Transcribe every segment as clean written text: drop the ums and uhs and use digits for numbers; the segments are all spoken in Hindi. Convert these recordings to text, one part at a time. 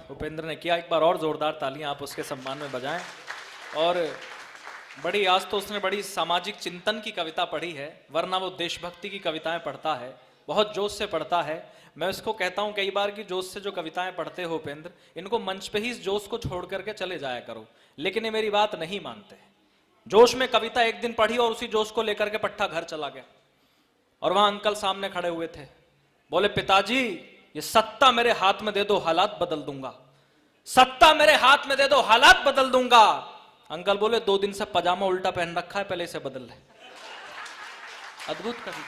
उपेंद्र ने किया। एक बार और जोरदार तालियां आप उसके सम्मान में बजाएं। और बड़ी आज तो उसने बड़ी सामाजिक चिंतन की कविता पढ़ी है, वरना वो देशभक्ति की कविताएं पढ़ता है, बहुत जोश से पढ़ता है। मैं उसको कहता हूं कई बार कि जोश से जो कविताएं पढ़ते हो उपेंद्र, इनको मंच पे ही इस जोश को छोड़ करके चले जाया करो, लेकिन ये मेरी बात नहीं मानते। जोश में कविता एक दिन पढ़ी और उसी जोश को लेकर के पट्टा घर चला गया। और वहां अंकल सामने खड़े हुए थे, बोले पिताजी ये सत्ता मेरे हाथ में दे दो, हालात बदल दूंगा। सत्ता मेरे हाथ में दे दो, हालात बदल दूंगा। अंकल बोले 2 दिन से पजामा उल्टा पहन रखा है, पहले इसे बदल ले। अद्भुत कवि।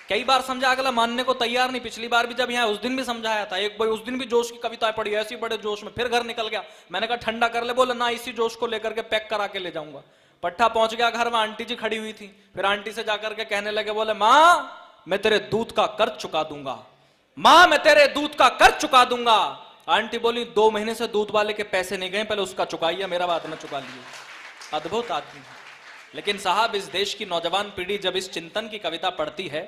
कई बार समझा, अगला मानने को तैयार नहीं। पिछली बार भी जब यहाँ उस दिन भी समझाया था, एक बार उस दिन भी जोश की कविताएं पढ़ी, ऐसी बड़े जोश में, फिर घर निकल गया। मैंने कहा ठंडा कर ले, बोले ना इसी जोश को लेकर के पैक करा के ले जाऊंगा। पट्टा पहुंच गया घर में, आंटी जी खड़ी हुई थी। फिर आंटी से जाकर के कहने लगे, बोले माँ मैं तेरे दूध का कर्ज चुका दूंगा, माँ मैं तेरे दूध का कर्ज चुका दूंगा। आंटी बोली 2 महीने से दूध वाले के पैसे नहीं गए, पहले उसका चुकाइए, मेरा बाद में चुका लिए। अद्भुत आदमी है। लेकिन साहब इस देश की नौजवान पीढ़ी जब इस चिंतन की कविता पढ़ती है,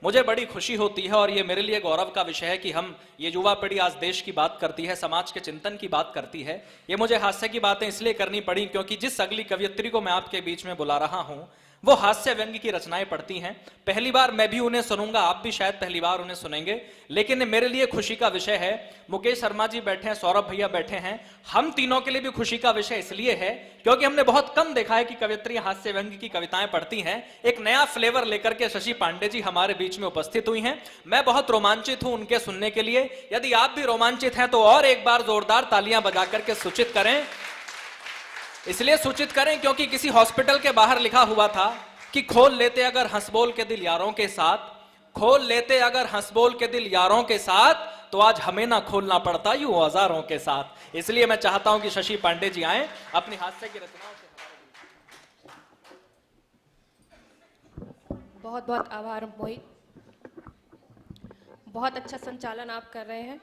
मुझे बड़ी खुशी होती है। और ये मेरे लिए गौरव का विषय है कि हम ये युवा पीढ़ी आज देश की बात करती है, समाज के चिंतन की बात करती है। ये मुझे हास्य की बातें इसलिए करनी पड़ी क्योंकि जिस अगली कवियत्री को मैं आपके बीच में बुला रहा हूं, वो हास्य व्यंग्य की रचनाएं पढ़ती हैं। पहली बार मैं भी उन्हें सुनूंगा, आप भी शायद पहली बार उन्हें सुनेंगे, लेकिन मेरे लिए खुशी का विषय है। मुकेश शर्मा जी बैठे हैं, सौरभ भैया बैठे हैं, हम तीनों के लिए भी खुशी का विषय इसलिए है क्योंकि हमने बहुत कम देखा है कि कवियत्री हास्य व्यंग्य की कविताएं पढ़ती हैं। एक नया फ्लेवर लेकर के शशि पांडे जी हमारे बीच में उपस्थित हुई हैं। मैं बहुत रोमांचित हूं उनके सुनने के लिए। यदि आप भी रोमांचित हैं तो और एक बार जोरदार तालियां बजा करके सूचित करें। इसलिए सूचित करें क्योंकि किसी हॉस्पिटल के बाहर लिखा हुआ था कि खोल लेते अगर हंस बोल के दिल यारों के साथ, खोल लेते अगर हंस बोल के दिल यारों के साथ, तो आज हमें ना खोलना पड़ता यूं औजारों के साथ। इसलिए मैं चाहता हूं कि शशि पांडे जी आए अपनी हास्य की रचनाओं से। बहुत बहुत आभार मोहित, बहुत अच्छा संचालन आप कर रहे हैं।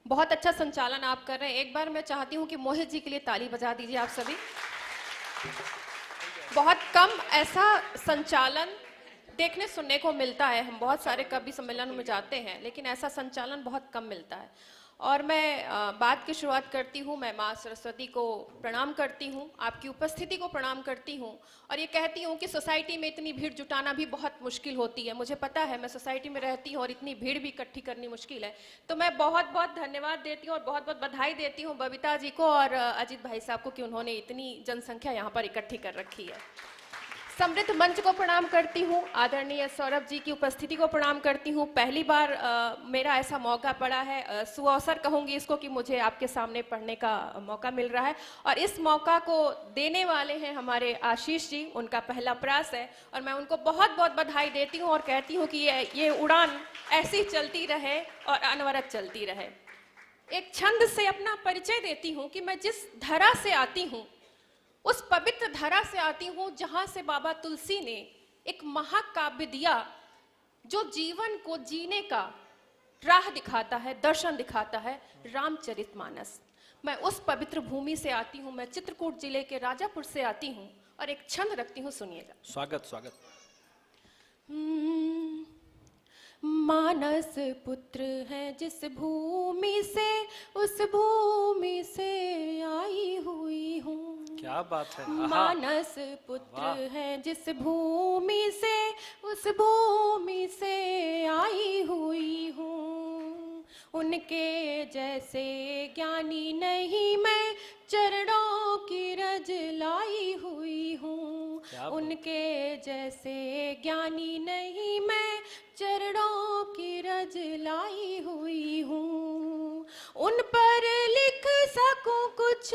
बहुत अच्छा संचालन आप कर रहे हैं। एक बार मैं चाहती हूं कि मोहित जी के लिए ताली बजा दीजिए आप सभी। बहुत कम ऐसा संचालन देखने सुनने को मिलता है। हम बहुत सारे कवि सम्मेलन में जाते हैं, लेकिन ऐसा संचालन बहुत कम मिलता है। और मैं बात की शुरुआत करती हूँ। मैं माँ सरस्वती को प्रणाम करती हूँ, आपकी उपस्थिति को प्रणाम करती हूँ, और ये कहती हूँ कि सोसाइटी में इतनी भीड़ जुटाना भी बहुत मुश्किल होती है। मुझे पता है, मैं सोसाइटी में रहती हूँ और इतनी भीड़ भी इकट्ठी करनी मुश्किल है। तो मैं बहुत बहुत धन्यवाद देती हूँ और बहुत बहुत बधाई देती हूँ बबीता जी को और अजीत भाई साहब को कि उन्होंने इतनी जनसंख्या यहाँ पर इकट्ठी कर रखी है। समृद्ध मंच को प्रणाम करती हूँ, आदरणीय सौरभ जी की उपस्थिति को प्रणाम करती हूँ। पहली बार मेरा ऐसा मौका पड़ा है, सुअवसर कहूँगी इसको, कि मुझे आपके सामने पढ़ने का मौका मिल रहा है। और इस मौका को देने वाले हैं हमारे आशीष जी, उनका पहला प्रयास है और मैं उनको बहुत बहुत बधाई देती हूँ और कहती हूँ कि ये उड़ान ऐसी चलती रहे और अनवरत चलती रहे। एक छंद से अपना परिचय देती हूँ कि मैं जिस धरा से आती हूँ, उस पवित्र धरा से आती हूँ जहां से बाबा तुलसी ने एक महाकाव्य दिया जो जीवन को जीने का राह दिखाता है, दर्शन दिखाता है, रामचरितमानस। मैं उस पवित्र भूमि से आती हूँ, मैं चित्रकूट जिले के राजापुर से आती हूँ और एक छंद रखती हूँ, सुनिएगा। स्वागत स्वागत। मानस पुत्र है जिस भूमि से, उस भूमि से आई हुई हूँ। क्या बात है। मानस पुत्र है जिस भूमि से, उस भूमि से आई हुई हूँ। उनके जैसे ज्ञानी नहीं मैं, चरणों की रज लाई हुई हूँ। उनके जैसे ज्ञानी नहीं मैं, चरणों की रज लाई हुई हूँ। उन पर लिख सकूं कुछ,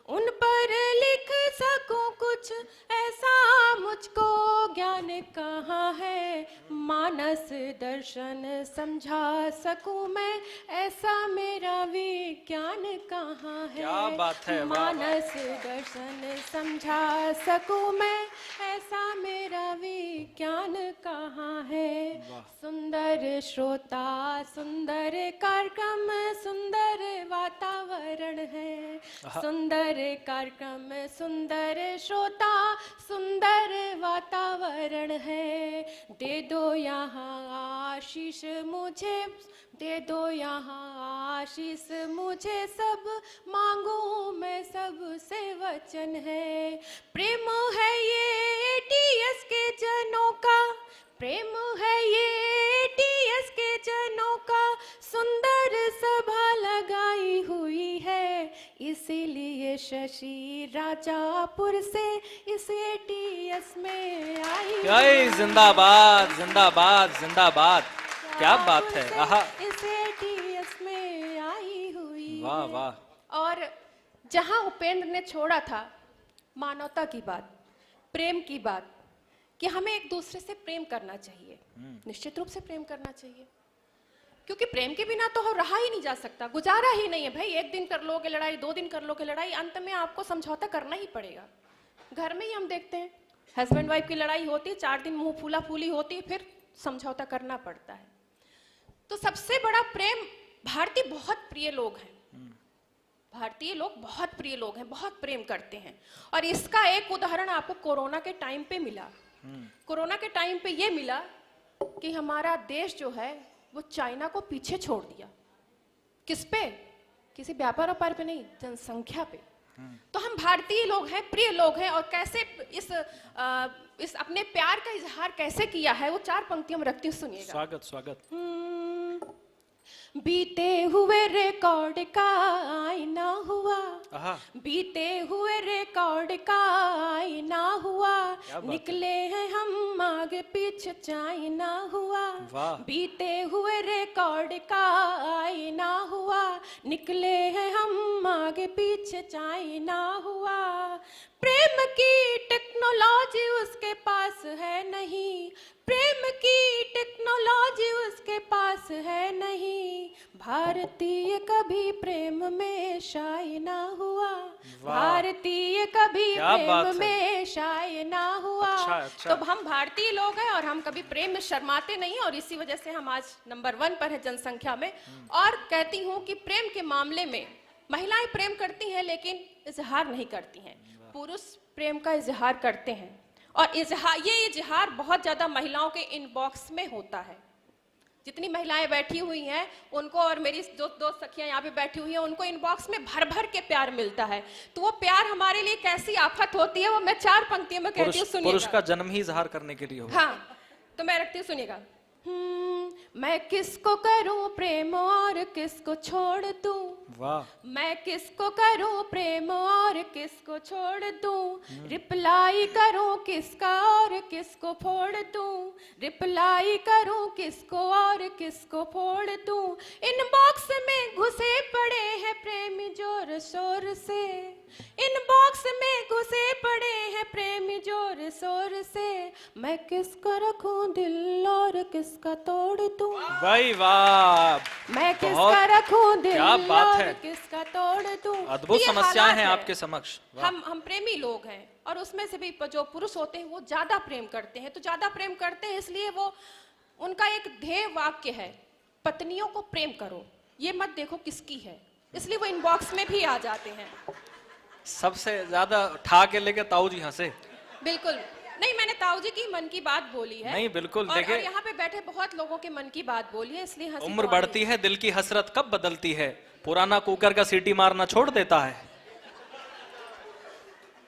उन पर लिख सकूं कुछ, ऐसा मुझको ज्ञान कहाँ है। मानस दर्शन समझा सकूं मैं, ऐसा मेरा विज्ञान कहाँ है। क्या बात है। मानस दर्शन समझा सकूं मैं, ऐसा मेरा विज्ञान कहाँ है। सुंदर श्रोता, सुंदर कार्यक्रम, सुंदर वातावरण है। सुंदर कार्यक्रम, सुंदर श्रोता, सुंदर वातावरण है। दे दो यहाँ आशीष मुझे, दे दो यहाँ आशीष मुझे, सब मांगू मैं सबसे वचन है। प्रेम है ये टीएस के जनों का, प्रेम है ये टीएस के जनों का, सुंदर सभा लगाई हुई है, इसीलिए शशि राजापुर से इस एटीएस में आई। जय जिंदाबाद जिंदाबाद जिंदाबाद, क्या बात है। आहा, इस एटीएस में आई हुई। वाह वाह। और जहां उपेंद्र ने छोड़ा था मानवता की बात, प्रेम की बात, कि हमें एक दूसरे से प्रेम करना चाहिए, निश्चित रूप से प्रेम करना चाहिए, क्योंकि प्रेम के बिना तो रहा ही नहीं जा सकता, गुजारा ही नहीं है भाई। एक दिन कर लोगे लड़ाई, 2 दिन कर लोगे लड़ाई, अंत में आपको समझौता करना ही पड़ेगा। घर में ही हम देखते हैं हस्बैंड वाइफ की लड़ाई होती है, 4 दिन मुंह फूला फूली होती है, फिर समझौता करना पड़ता है। तो सबसे बड़ा प्रेम, भारतीय बहुत प्रिय लोग हैं, भारतीय लोग बहुत प्रिय लोग हैं, बहुत प्रेम करते हैं। और इसका एक उदाहरण आपको कोरोना के टाइम पे मिला। कोरोना के टाइम पे ये मिला कि हमारा देश जो है वो चाइना को पीछे छोड़ दिया। किस पे? किसी व्यापार व्यापार पे नहीं, जनसंख्या पे। तो हम भारतीय लोग हैं, प्रिय लोग हैं, और कैसे इस अपने प्यार का इजहार कैसे किया है वो 4 पंक्तियों में रखती हूँ, सुनिएगा। स्वागत स्वागत। बीते हुए रिकॉर्ड का आईना हुआ, बीते हुए रिकॉर्ड का आईना हुआ, निकले हैं हम आगे पीछे चाइना हुआ। बीते हुए रिकॉर्ड का आईना हुआ, निकले हैं हम आगे पीछे चाइना हुआ। प्रेम की टेक्नोलॉजी उसके पास है नहीं, प्रेम की टेक्नोलॉजी उसके पास है नहीं, भारतीय कभी प्रेम में शाय ना हुआ, भारतीय कभी प्रेम में शाय ना हुआ। अच्छा। तो हम भारतीय लोग हैं और हम कभी प्रेम में शर्माते नहीं, और इसी वजह से हम आज नंबर 1 पर है जनसंख्या में। और कहती हूँ कि प्रेम के मामले में महिलाएं प्रेम करती हैं लेकिन इजहार नहीं करती हैं, पुरुष प्रेम का इजहार करते हैं। और ये इजहार बहुत ज्यादा महिलाओं के इनबॉक्स में होता है। जितनी महिलाएं बैठी हुई हैं उनको, और मेरी जो दोस्त सखियां यहाँ पे बैठी हुई हैं, उनको इनबॉक्स में भर भर के प्यार मिलता है। तो वो प्यार हमारे लिए कैसी आफत होती है वो मैं 4 पंक्तियों में कहती हूँ, सुनिएगा। पुरुष का जन्म ही इजहार करने के लिए होगा। हाँ, तो मैं रखती हूँ, सुनिएगा। मैं किसको करूं प्रेम और किसको छोड़ दूं, वाह। मैं किसको करूं प्रेम और किसको छोड़ दूं, रिप्लाई करूं किसका और किसको फोड़ दूं, रिप्लाई करूं किसको और किसको फोड़ दूं। इनबॉक्स में घुसे पड़े हैं प्रेमी जोर शोर से, इनबॉक्स में घुसे पड़े हैं प्रेमी जोर शोर से, मैं किसको रखूं दिल और किसका तोड़ दूं। भाई वाह, मैं किसका रखूं दिल और किसका तोड़ दूं। अद्भुत समस्याएं हैं आपके समक्ष। हम प्रेमी लोग हैं, और उसमें से भी जो पुरुष होते हैं वो ज्यादा प्रेम करते हैं। तो ज्यादा प्रेम करते हैं इसलिए वो, उनका एक ध्येय वाक्य है, पत्नियों को प्रेम करो, ये मत देखो किसकी है, इसलिए वो इनबॉक्स में भी आ जाते हैं। सबसे ज्यादा ठा के लेके ताऊ जी हंसे। बिल्कुल नहीं, मैंने ताऊ जी की मन की बात बोली है। नहीं बिल्कुल, देखिए यहाँ पे बैठे बहुत लोगों के मन की बात बोली है, इसलिए हंसी। उम्र बढ़ती है, दिल की हसरत कब बदलती है, पुराना कुकर का सीटी मारना छोड़ देता है।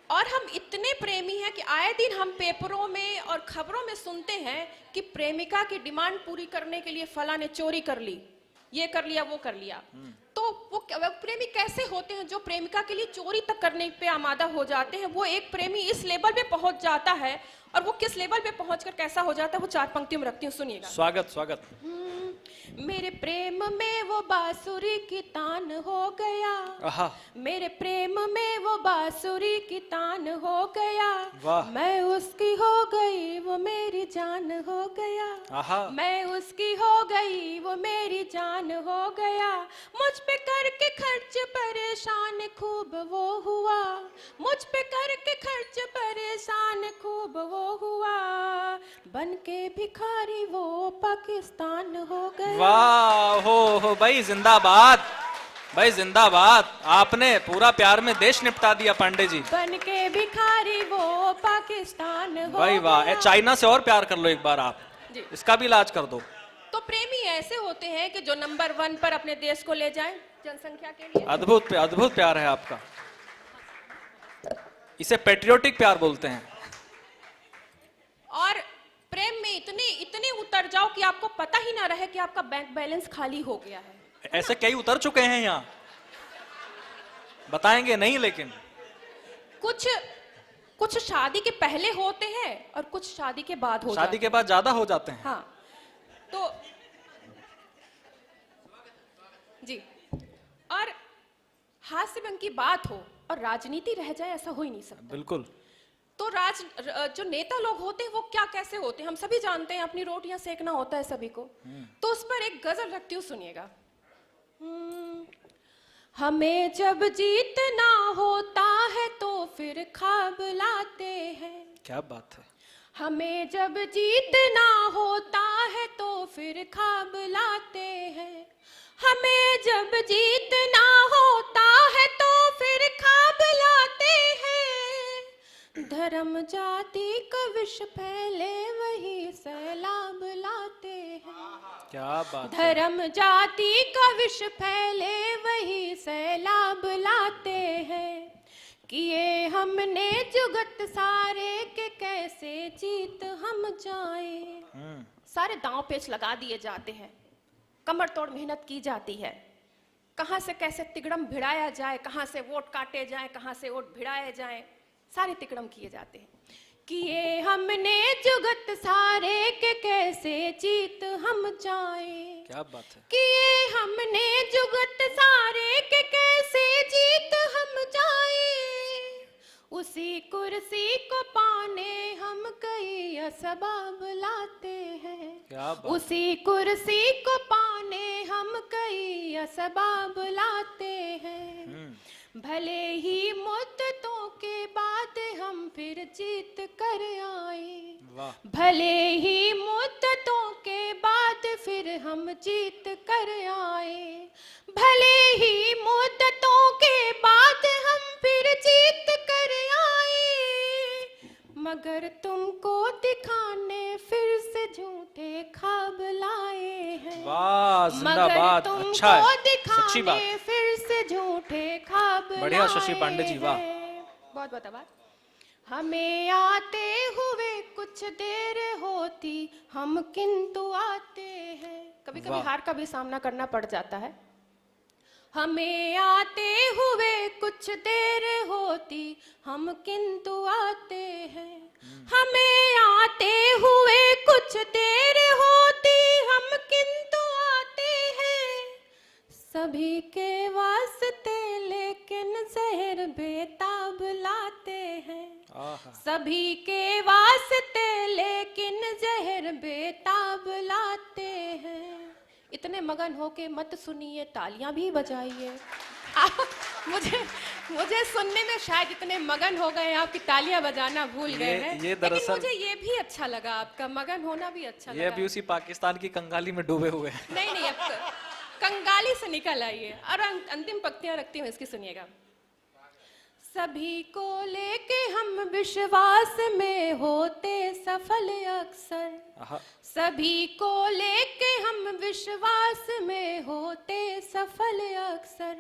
और हम इतने प्रेमी हैं कि आए दिन हम पेपरों में और खबरों में सुनते हैं कि प्रेमिका की डिमांड पूरी करने के लिए फला ने चोरी कर ली, ये कर लिया, वो कर लिया। तो वो प्रेमी कैसे होते हैं जो प्रेमिका के लिए चोरी तक करने पे आमादा हो जाते हैं। वो एक प्रेमी इस लेवल पे पहुंच जाता है, और वो किस लेवल पे पहुंचकर कैसा हो जाता है वो 4 पंक्तियों में रखती हूँ, सुनिएगा। स्वागत स्वागत। मेरे प्रेम में वो बांसुरी की तान हो गया, मेरे प्रेम में वो बांसुरी की तान हो गया, मैं उसकी हो गई वो मेरी जान हो गया, मैं उसकी हो गई वो मेरी जान हो गया। मुझ पे करके खर्च परेशान खूब वो हुआ, मुझ पे करके खर्च परेशान खूब वो हुआ, बन के भिखारी वो पाकिस्तान हो गया। वाह हो भाई, जिंदाबाद। भाई जिंदाबाद, आपने पूरा प्यार में देश निपटा दिया पांडे जी। बन के भिखारी वो पाकिस्तान हो भाई वाह, गया। चाइना से और प्यार कर लो एक बार आप, जी। इसका भी इलाज कर दो। तो प्रेमी ऐसे होते हैं कि जो नंबर 1 पर अपने देश को ले जाएं जनसंख्या के लिए। अद्भुत प्यार है आपका, इसे पेट्रियोटिक प्यार बोलते हैं। और प्रेम में इतने इतने उतर जाओ कि आपको पता ही ना रहे कि आपका बैंक बैलेंस खाली हो गया है। ऐसे कई उतर चुके हैं यहाँ, बताएंगे नहीं लेकिन। कुछ शादी के पहले होते हैं और कुछ शादी के बाद हो शादी के बाद ज्यादा हो जाते हैं। हाँ, तो जी, और हास्य व्यंग की बात हो और राजनीति रह जाए, ऐसा हो ही नहीं सकता। बिल्कुल। तो जो नेता लोग होते हैं वो क्या कैसे होते हैं हम सभी जानते हैं, अपनी रोटियां सेकना होता है सभी को। तो उस पर एक गजल रखती हूँ, सुनिएगा। हमें जब जीतना होता है तो फिर ख्वाब लाते हैं। क्या बात है। हमें जब जीतना होता है तो फिर ख्वाब लाते हैं। हमें जब जीतना होता है तो फिर ख्वाब लाते हैं। धर्म जाति का विष फैले वही सैलाब लाते हैं। क्या बात है। धर्म जाति का विष फैले वही सैलाब लाते हैं। किए हमने जुगत सारे के कैसे जीत हम जाए। सारे दांव पेच लगा दिए जाते हैं, कमर तोड़ मेहनत की जाती है, कहां से कैसे तिकड़म भिड़ाया जाए, कहां से वोट काटे जाए, कहां से वोट भिड़ाए जाए, सारे तिकड़म किए जाते हैं। किए हमने जुगत सारे के कैसे जीत हम जाए। क्या बात है। किए हमने जुगत सारे के कैसे जीत हम जाए। उसी कुर्सी को पाने हम कई असबाब लाते हैं। क्या बात। उसी कुर्सी को पाने हम कई असबाब लाते हैं। भले ही मुद्दतों के बाद हम फिर जीत कर आए। भले ही मुद्दतों के बाद फिर हम जीत कर आए। भले ही मुद्दतों के बाद हम फिर जीत कर आए। मगर तुमको दिखाने फिर से झूठे ख्वाब लाए हैं। वाह, जिंदाबाद। अच्छा है, सच्ची बात। फिर से झूठे ख्वाब बढ़िया शशि पांडे जी, वाह। बहुत बहुत आभार। हमें आते हुए कुछ देर होती हम किंतु आते हैं। कभी कभी हार का भी सामना करना पड़ जाता है। हमें आते हुए कुछ देर होती हम किंतु आते हैं। हमें आते हुए कुछ देर होती हम किंतु आते हैं। सभी के वास्ते लेकिन जहर बेताब लाते हैं। सभी के वास्ते लेकिन जहर बेताब लाते हैं। इतने मगन होके मत सुनिए, तालियां भी बजाइए। मुझे सुनने में शायद इतने मगन हो गए आप कि तालियां बजाना भूल गए हैं। ये दरअसल मुझे ये भी अच्छा लगा, आपका मगन होना भी अच्छा लगा। ये भी उसी पाकिस्तान की कंगाली में डूबे हुए हैं। नहीं, अब कंगाली से निकल आइए। और अंतिम पंक्तियां रखती हूँ, इसकी सुनिएगा। सभी को लेके हम विश्वास में होते सफल अक्सर। सभी को लेके हम विश्वास में होते सफल अक्सर।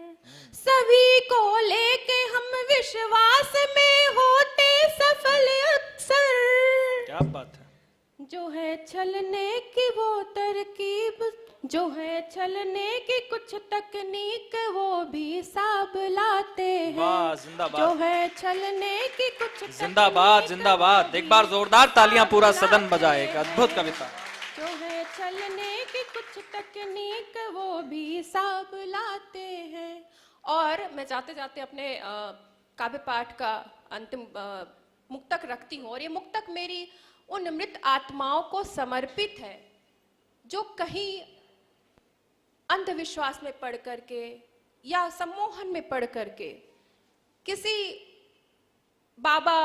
सभी को लेके हम विश्वास में होते सफल अक्सर। क्या बात है। जो है छलने की वो तरकीब, जो है छलने की कुछ तकनीक, वो भी साब लाते हैं। वाह, जिंदाबाद। जो है छलने की कुछ जिंदाबाद, जिंदाबाद। एक बार जोरदार तालियां पूरा सदन बजाए। एक अद्भुत कविता। जो है छलने की कुछ तकनीक, वो भी साब लाते हैं। और मैं जाते जाते अपने काव्य पाठ का अंतिम मुक्तक रखती हूँ। और ये मुक्तक मेरी उन मृत आत्माओं को समर्पित है जो कहीं अंधविश्वास में पढ़ करके या सम्मोहन में पढ़ करके किसी बाबा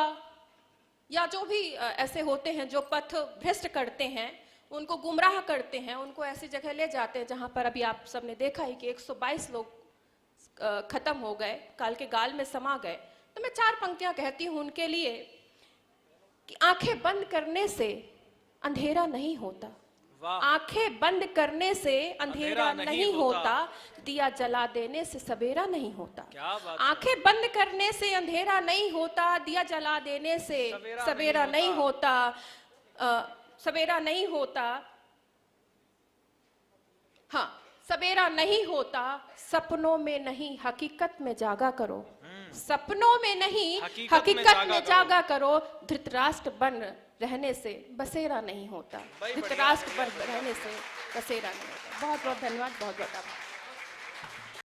या जो भी ऐसे होते हैं जो पथ भ्रष्ट करते हैं, उनको गुमराह करते हैं, उनको ऐसी जगह ले जाते हैं जहां पर अभी आप सबने देखा ही कि 122 लोग खत्म हो गए, काल के गाल में समा गए, तो मैं 4 पंक्तियां कहती हूं उनके लिए कि आंखें बंद करने से अंधेरा नहीं होता, वाह, आंखें बंद करने से अंधेरा नहीं होता, दिया जला देने से सवेरा नहीं होता। क्या बात, आंखें बंद करने से अंधेरा नहीं होता, दिया जला देने से सवेरा नहीं होता, सवेरा नहीं होता, हाँ सवेरा नहीं होता, सपनों में नहीं हकीकत में जागा करो, सपनों में नहीं हकीकत में जागा करो, धृतराष्ट्र बन रहने से बसेरा नहीं होता, धृतराष्ट्र बन रहने से बसेरा नहीं होता। बहुत बहुत धन्यवाद, बहुत बहुत आभार।